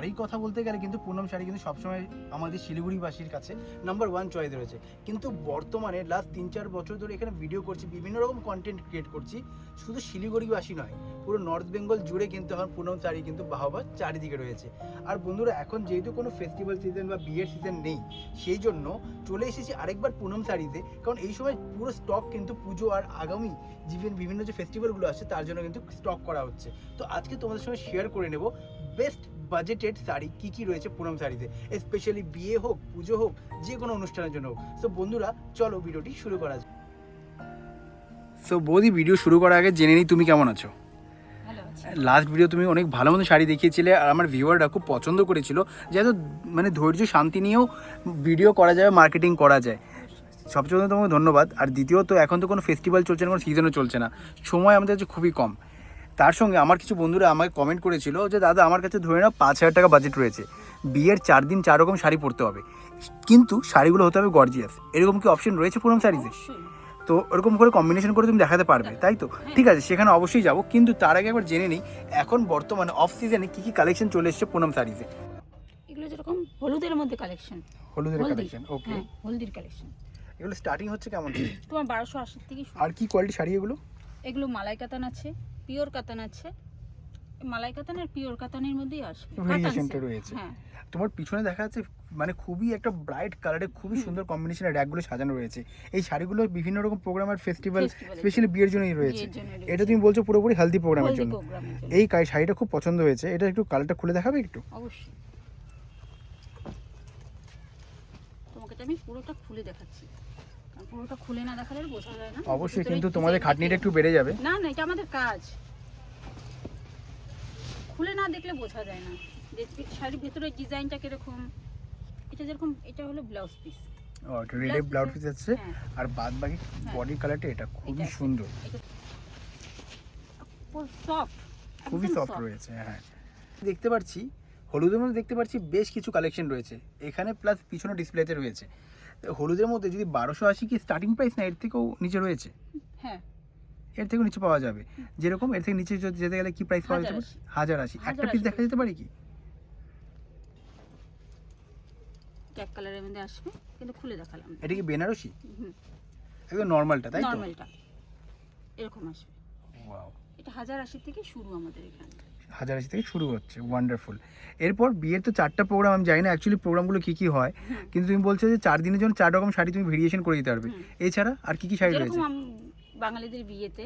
শাড়ির কথা বলতে গেলে কিন্তু পুনম শাড়ি কিন্তু সবসময় আমাদের শিলিগুড়িবাসীর কাছে নাম্বার 1 চয়েস রয়েছে। কিন্তু বর্তমানে লাস্ট 3-4 বছর ধরে এখানে ভিডিও করছি, বিভিন্ন রকম কন্টেন্ট ক্রিয়েট করছি, শুধু শিলিগুড়িবাসী নয়, পুরো নর্থ বেঙ্গল জুড়ে কিন্তু এখন পুনম শাড়ি কিন্তু বাহবা চারিদিকে রয়েছে। আর বন্ধুরা, এখন যেহেতু কোনো ফেস্টিভ্যাল সিজন বা বিয়ের সিজন নেই, সেই জন্য চলে এসেছি আরেকবার পুনম শাড়িতে। কারণ এই সময় পুরো স্টক কিন্তু পুজো আর আগামী বিভিন্ন যে ফেস্টিভ্যালগুলো আছে তার জন্য কিন্তু স্টক করা হচ্ছে। তো আজকে তোমাদের সঙ্গে শেয়ার করে নেব বেস্ট বাজেটেড শাড়ি কী কী রয়েছে পুনম শাড়িতে, স্পেশালি বিয়ে হোক, পুজো হোক, যে কোনো অনুষ্ঠানের জন্য হোক। সো বন্ধুরা, চলো ভিডিওটি শুরু করা যাক। সো বৌদি, ভিডিও শুরু করার আগে জেনে নিই তুমি কেমন আছো। লাস্ট ভিডিও তুমি অনেক ভালো মতো শাড়ি দেখিয়েছিলে আর আমার ভিউয়াররা খুব পছন্দ করেছিল, যেহেতু মানে ধৈর্য শান্তি নিয়েও ভিডিও করা যায়, মার্কেটিং করা যায়। সবচেয়ে প্রথমে তোমাকে ধন্যবাদ। আর দ্বিতীয়ত, এখন তো কোনো ফেস্টিভ্যাল চলছে না, কোনো সিজনও চলছে না, সময় আমাদের কাছে খুবই কম। তার সঙ্গে আমার কিছু বন্ধুরা আমাকে কমেন্ট করেছিল যে দাদা, আমার কাছে ধরে নাও 5,000 টাকা বাজেট রয়েছে, বিয়ের 4 দিন 4 রকম শাড়ি পরতে হবে, কিন্তু শাড়িগুলো হতে হবে গর্জিয়াস। এরকম কি অপশন রয়েছে পুনম শাড়িতে? তো ওরকম করে কম্বিনেশন করে তুমি দেখাতে পারবে, তাই তো? ঠিক আছে, সেখানে অবশ্যই যাবো, কিন্তু তার আগে একবার জেনে নিই এখন বর্তমানে অফ সিজনে কী কী কালেকশন চলে এসেছে পুনম শাড়িতে। এগুলো যেরকম হলুদের মধ্যে কালেকশন, হলুদের কালেকশন, ওকে। হলদির কালেকশন এগুলো স্টার্টিং হচ্ছে কেমন তোমার 1280 থেকে শুরু। আর কি কোয়ালিটি শাড়ি এগুলো? এগুলো মালাই কাতান আছে, পিওর কাতান আছে। মালাই কাতান আর পিওর কাতানের মধ্যেই আসবে, ভেরিয়েশনটা রয়েছে। হ্যাঁ, তোমার পিছনে দেখা যাচ্ছে মানে খুবই একটা ব্রাইট কালারে খুবই সুন্দর কম্বিনেশনের র্যাকগুলো সাজানো রয়েছে। এই শাড়িগুলো বিভিন্ন রকম প্রোগ্রাম আর ফেস্টিভ্যাল, স্পেশালি বিয়ের জন্যই রয়েছে। এটা তুমি বলছো পুরোপুরি হেলদি প্রোগ্রামের জন্য। এই শাড়িটা খুব পছন্দ হয়েছে। এটা একটু কালারটা খুলে দেখাবে একটু? অবশ্যই, তোমাকে আমি পুরোটা খুলে দেখাচ্ছি, কারণ পুরোটা খুলে না দেখালে বোঝা যায় না। অবশ্যই, কিন্তু তোমাদের খাটনিটা একটু বেড়ে যাবে। না না, এটা আমাদের কাজ, খুলে না দেখলে বোঝা যায় না যে শাড়ির ভেতরে ডিজাইনটা কিরকম। এটা যেরকম, এটা হলো ব্লাউজ পিস, ও এটা রেড ব্লাউজ পিস আছে। আর বাদ বাকি বডি কালারটা এটা খুবই সুন্দর, সফট, খুবই সফট রয়েছে। হ্যাঁ, দেখতে পাচ্ছি হলুদের মধ্যে দেখতে পাচ্ছি বেশ কিছু কালেকশন রয়েছে এখানে, প্লাস পিছনে ডিসপ্লেতে রয়েছে। হলুদের মধ্যে যদি 1280 কি স্টার্টিং প্রাইস, না এর থেকেও নিচে রয়েছে? হ্যাঁ, এর থেকেও নিচে পাওয়া যাবে। যেরকম এর থেকে নিচে যেতে গেলে কি প্রাইস পাওয়া যাবে? 1080। একটা পিস দেখা যেতে পারে কি? ট্যাগ কালারের মধ্যে আসবে, কিন্তু খুলে দেখালাম। এটা কি বেনারসি? একদম নরমালটা, তাই তো? নরমালটা এরকম আসবে। ওয়াও, এটা 1080 থেকে শুরু আমাদের এখানে। 1080 থেকে শুরু হচ্ছে, ওয়ান্ডারফুল। এরপর বিয়ের তো 4টা প্রোগ্রাম, আমি জানি না অ্যাকচুয়ালি প্রোগ্রামগুলো কী কী হয়, কিন্তু তুমি বলছো যে 4 দিনের জন্য 4 রকম শাড়ি তুমি ভেরিয়েশন করে দিতে পারবে। এছাড়া আর কি কি শাড়ি রয়েছে? যেরকম বাঙালিদের বিয়েতে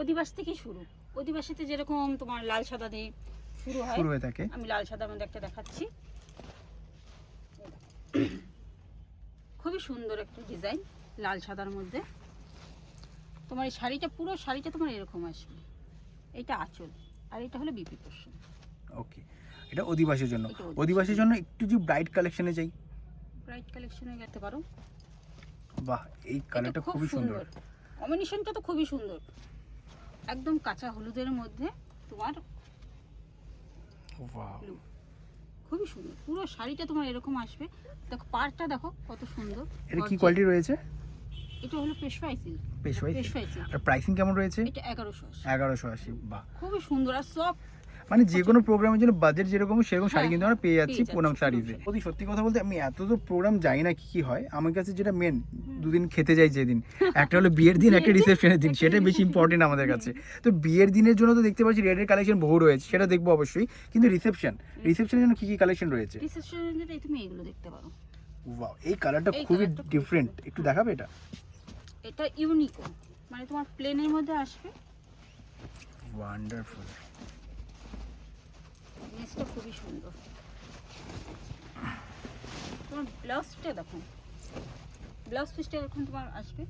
অধিবাস থেকে শুরু, অধিবাসীতে যেরকম তোমার লাল সাদা দিয়ে শুরু হয়ে থাকে। আমি লাল সাদার মধ্যে একটা দেখাচ্ছি, খুবই সুন্দর একটা ডিজাইন লাল সাদার মধ্যে। তোমার এই শাড়িটা, পুরো শাড়িটা তোমার এরকম আসবে। এটা আঁচল, আর এটা হলো বিপি পোর্শন। ওকে, এটা অধিবাসীর জন্য। অধিবাসীর জন্য একটু যদি ব্রাইট কালেকশনে যাই, ব্রাইট কালেকশনে যেতে পারো। বাহ, এই কালারটা খুবই সুন্দর, কম্বিনেশনটা তো খুবই সুন্দর, একদম কাঁচা হলুদের মধ্যে তোমার ওয়াও, খুবই সুন্দর। পুরো শাড়িটা তোমার এরকম আসবে। দেখো পাড়টা দেখো কত সুন্দর। এটা কি কোয়ালিটি রয়েছে? এটা হলো পেশওয়াই সিল্ক। পেশওয়াই সিল্ক। আর প্রাইসিং কেমন রয়েছে? এটা 1180। 1180। বাহ, খুবই সুন্দর আর সফট। মানে যে কোনো প্রোগ্রামের জন্য বাজেট যেরকম সেরকম শাড়ি কিন্তু আমরা পেয়ে যাচ্ছি পুনম শাড়িতে। সত্যি কথা বলতে আমি এত তো প্রোগ্রাম যাই না কি কি হয়, আমার কাছে যেটা মেন দুদিন খেতে যাই যেদিন, একটা হলো বিয়ের দিন, একটা রিসেপশনের দিন, সেটাই বেশি ইম্পর্টেন্ট আমাদের কাছে। তো বিয়ের দিনের জন্য তো দেখতে পাচ্ছি রেডের কালেকশন বহু রয়েছে, সেটা দেখবো অবশ্যই, কিন্তু রিসেপশনের জন্য কি কি কালেকশন রয়েছে? রিসেপশনের জন্য তুমি এগুলো দেখতে পারো। ওয়াও, এই কালারটা খুবই ডিফারেন্ট, একটু দেখাবে এটা? এটা ইউনিকো, মানে তোমার প্লেনের মধ্যে আসবে। ওয়ান্ডারফুল, নেসটা খুবই সুন্দর। তোমার ব্লাউজটা দেখো, ব্লাউজ পিসটা এরকম তোমার আসবে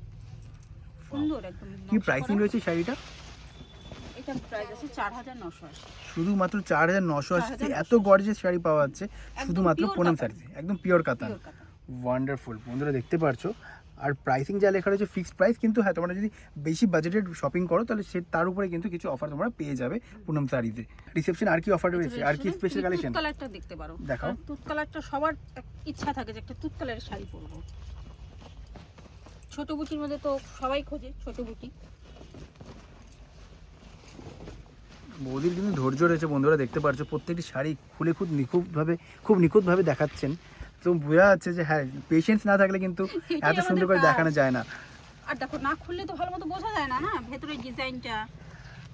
সুন্দর একদম। কি প্রাইসিং রয়েছে শাড়িটা? এটা প্রাইস আছে 4980। শুধুমাত্র 4980 এত গর্জিয়াস শাড়ি পাওয়া যাচ্ছে শুধুমাত্র পুনম শাড়িতে, একদম পিওর কাতান। ওয়ান্ডারফুল, বন্ধুরা দেখতে পারছো। আর প্রাইসিং যা লেখা রয়েছে ফিক্সড প্রাইস, কিন্তু হ্যাঁ তোমরা যদি বেশি বাজেটেড শপিং করো তাহলে তার উপরে কিন্তু কিছু অফার তোমরা পেয়ে যাবে পুনম শাড়িতে। রিসেপশন আর কি অফার রয়েছে, আর কি স্পেশাল কালেকশন? তুত কালারটা দেখতে পারো, দেখাও। তুত কালারটা সবার ইচ্ছা থাকে যে একটা তুত কালারের শাড়ি পরবো। ছোট বুটির মধ্যে তো সবাই খোঁজে ছোট বুটি। বৌদির কিন্তু ধৈর্য রয়েছে বন্ধুরা, দেখতে পাচ্ছ প্রত্যেকটি শাড়ি খুলে খুব নিখুঁতভাবে দেখাচ্ছেন। তো বোঝা যাচ্ছে যে হ্যাঁ, পেশেন্স না থাকলে কিন্তু এত সুন্দর করে দেখানো যায় না। আর দেখো না খুললে তো ভালো মতো বোঝা যায় না, না ভেতরের ডিজাইনটা।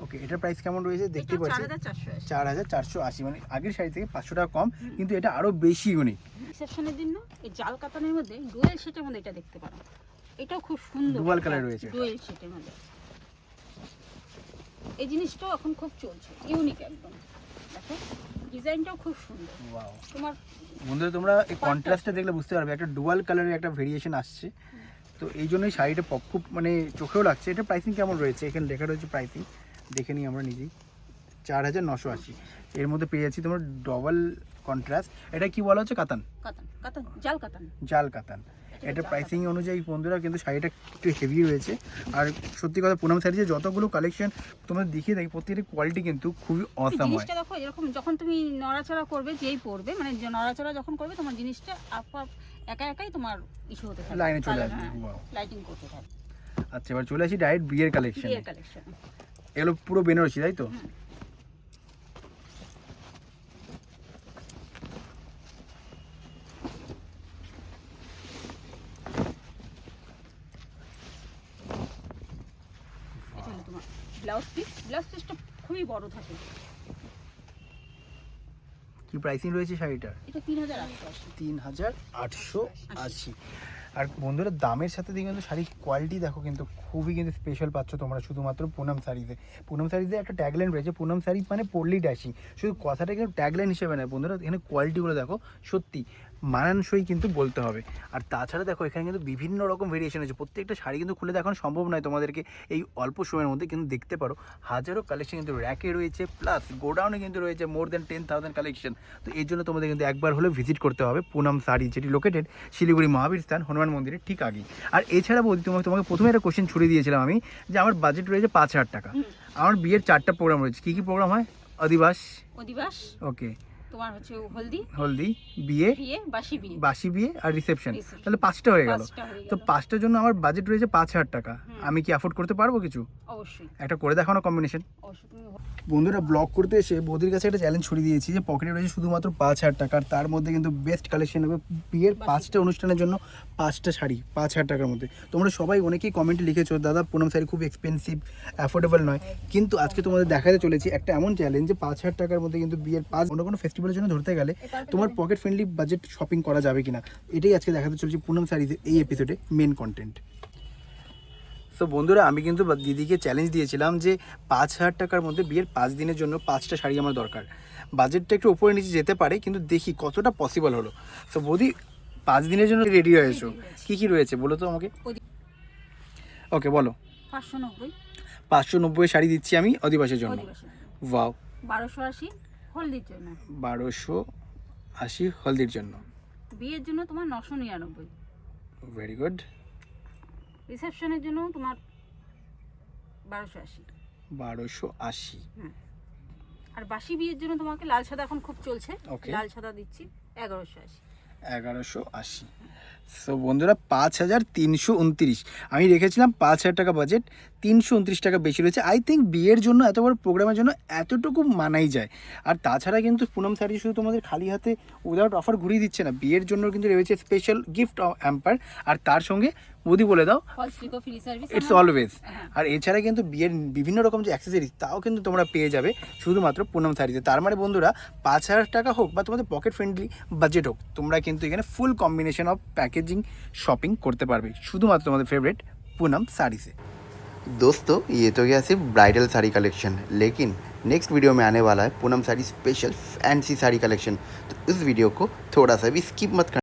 ওকে, এটার প্রাইস কেমন রয়েছে দেখতে পাচ্ছি? 4480, মানে আগের শাড়ি থেকে 500 টাকা কম, কিন্তু এটা আরো বেশি ইউনিক। রিসেপশনের দিন না এই জাল কাতানের মধ্যে ডুয়েল শেটের মধ্যে এটা দেখতে পারো, এটাও খুব সুন্দর ডুয়াল কালার রয়েছে, ডুয়েল শেটের মধ্যে। এই জিনিসটাও এখন খুব চলছে, ইউনিক একদম। দেখো ডিজাইনটাও খুব সুন্দর। ওয়াও, তোমার বন্ধুরা তোমরা এই কন্ট্রাস্টটা দেখলে বুঝতে পারবে একটা ডুয়াল কালারের একটা ভেরিয়েশন আসছে। তো এই জন্যই শাড়িটা খুব মানে চোখেও লাগছে। এটা প্রাইসিং কেমন রয়েছে? এখানে লেখা রয়েছে প্রাইসিং, দেখে নিই আমরা নিজেই। 4980, এর মধ্যে পেয়ে যাচ্ছি তোমার ডবল কন্ট্রাস্ট। এটা কি বলা হচ্ছে? কাতান, কাতান জাল কাতান, জাল কাতান। এটা প্রাইসিং অনুযায়ী বন্ধুরা কিন্তু শাড়িটা একটু হেভি রয়েছে। আর সত্যি কথা পুনম শাড়িতে যতগুলো কালেকশন তোমরা দেখিয়ে দেখি, প্রত্যেকটি কোয়ালিটি কিন্তু খুবই অসাম হয়। জিনিসটা দেখো এরকম যখন তুমি নড়াচড়া করবে, যেই পড়বে মানে নড়াচড়া যখন করবে তোমার জিনিসটা একা একাই তোমার ইস্যু হতে থাকে, লাইনে চলে আসবে। লাইটিং করতে থাকে। আচ্ছা, এবার চলে আসি ডাইরেক্ট বিয়ের কালেকশন। বিয়ের কালেকশন এগুলো পুরো বেনারসি, তাই তো? এটা হলো তোমার ব্লাউজ পিসটা খুবই বড় থাকে। কি প্রাইসিং রয়েছে শাড়িটার? এটা 3880। 3880। আর বন্ধুরা দামের সাথে দিয়ে কিন্তু শাড়ির কোয়ালিটি দেখো কিন্তু খুবই কিন্তু স্পেশাল পাচ্ছ তোমরা শুধুমাত্র পুনম শাড়িতে। পুনম শাড়িতে একটা ট্যাগলাইন রয়েছে, পুনম শাড়ি মানে পড়লেই ড্যাশিং। শুধু কথাটা কিন্তু ট্যাগলাইন হিসেবে নয় বন্ধুরা, এখানে কোয়ালিটিগুলো দেখো সত্যি মানানসই কিন্তু বলতে হবে। আর তাছাড়া দেখো এখানে কিন্তু বিভিন্ন রকম ভেরিয়েশন আছে। প্রত্যেকটা শাড়ি কিন্তু খুলে দেখানো সম্ভব নয় তোমাদেরকে এই অল্প সময়ের মধ্যে, কিন্তু দেখতে পারো হাজারো কালেকশন কিন্তু র্যাকে রয়েছে, প্লাস গোডাউনে কিন্তু রয়েছে মোর দ্যান 10,000 কালেকশন। তো এই জন্য তোমাদের কিন্তু একবার হলে ভিজিট করতে হবে পুনম শাড়ি, যেটি লোকেটেড শিলিগুড়ি মহাবীর স্থান হনুমান মন্দিরের ঠিক আগে। আর এছাড়া বলছি তোমাকে প্রথমে একটা কোশ্চেন ছুড়ে দিয়েছিলাম আমি, যে আমার বাজেট রয়েছে 5,000 টাকা। আমার বিয়ের 4টা প্রোগ্রাম রয়েছে। কী কী প্রোগ্রাম হয়? অধিবাস, ওকে, তোমার হচ্ছে হলদি, বিয়ে, বাসি বিয়ে আর রিসেপশন। তাহলে 5টা হয়ে গেল। তো 5টার জন্য আমার বাজেট রয়েছে 5,000 টাকা। আমি কি অ্যাফোর্ড করতে পারবো কিছু? অবশ্যই একটা করে দেখানো কম্বিনেশন। বন্ধুরা ব্লগ করতে এসে বৌদির কাছে একটা চ্যালেঞ্জ ছড়িয়ে দিয়েছি যে পকেটে রয়েছে শুধুমাত্র 5,000 টাকা, আর তার মধ্যে কিন্তু বেস্ট কালেকশন হবে বিয়ের 5টা অনুষ্ঠানের জন্য 5টা শাড়ি 5,000 টাকার মধ্যে। তোমরা সবাই অনেকেই কমেন্টে লিখেছো দাদা পুনম শাড়ি খুব এক্সপেন্সিভ, অ্যাফোর্ডেবল নয়, কিন্তু আজকে তোমাদের দেখাতে চলেছি একটা এমন চ্যালেঞ্জ যে 5,000 টাকার মধ্যে কিন্তু বিয়ের অন্য কোনো ফেস্টিভ্যালের জন্য ধরতে গেলে তোমার পকেট ফ্রেন্ডলি বাজেট শপিং করা যাবে কিনা, এটাই আজকে দেখাতে চলেছি পুনম শাড়িতে এই এপিসোডে মেন কন্টেন্ট। তো বন্ধুরা আমি কিন্তু দিদিকে চ্যালেঞ্জ দিয়েছিলাম যে 5,000 টাকার মধ্যে বিয়ের 5 দিনের জন্য 5টা শাড়ি আমার দরকার। বাজেটটা একটু উপরে নিচে যেতে পারে, কিন্তু দেখি কতটা পসিবল হলো। তো বৌদি 5 দিনের জন্য রেডি হয়েছো, কি কি রয়েছে বলো তো আমাকে। ওকে বলো। 590 শাড়ি দিচ্ছি আমি অধিবাসের জন্য। ওয়াও। 1280 হলদির জন্য। 1280 হলদির জন্য। বিয়ের জন্য তোমার 999। Very good. রিসেপশনের জন্য তোমার 1280। 1280। আর বাসি বিয়ের জন্য তোমাকে লাল সাদা এখন খুব চলছে, লাল সাদা দিচ্ছি 1180। 1180। সো বন্ধুরা 5,329। আমি রেখেছিলাম 5,000 টাকা বাজেট, 329 টাকা বেশি রয়েছে। আই থিঙ্ক বিয়ের জন্য এত বড় প্রোগ্রামের জন্য এতটুকু মানাই যায়। আর তাছাড়া কিন্তু পুনম শাড়ি শুধু তোমাদের খালি হাতে উইদাউট অফার ঘুরিয়ে দিচ্ছে না, বিয়ের জন্য কিন্তু রয়েছে স্পেশাল গিফট হ্যাম্পার, আর তার সঙ্গে বৌদি বলে দাও ইটস অলওয়েজ। আর এছাড়া কিন্তু বিয়ের বিভিন্ন রকম যে অ্যাক্সেসরিজ তাও কিন্তু তোমরা পেয়ে যাবে শুধুমাত্র পুনম শাড়িতে। তার মানে বন্ধুরা 5,000 টাকা হোক বা তোমাদের পকেট ফ্রেন্ডলি বাজেট হোক, তোমরা কিন্তু এখানে ফুল কম্বিনেশন অফ पैकेजिंग शॉपिंग करते पारबे शुधुमात्र तुम्हारे फेवरेट पूनम साड़ी से। दोस्तों ये तो गया सिर्फ ब्राइडल साड़ी कलेक्शन, लेकिन नेक्स्ट वीडियो में आने वाला है Poonam sari special fancy sari collection. तो इस वीडियो को थोड़ा सा भी स्किप मत करना।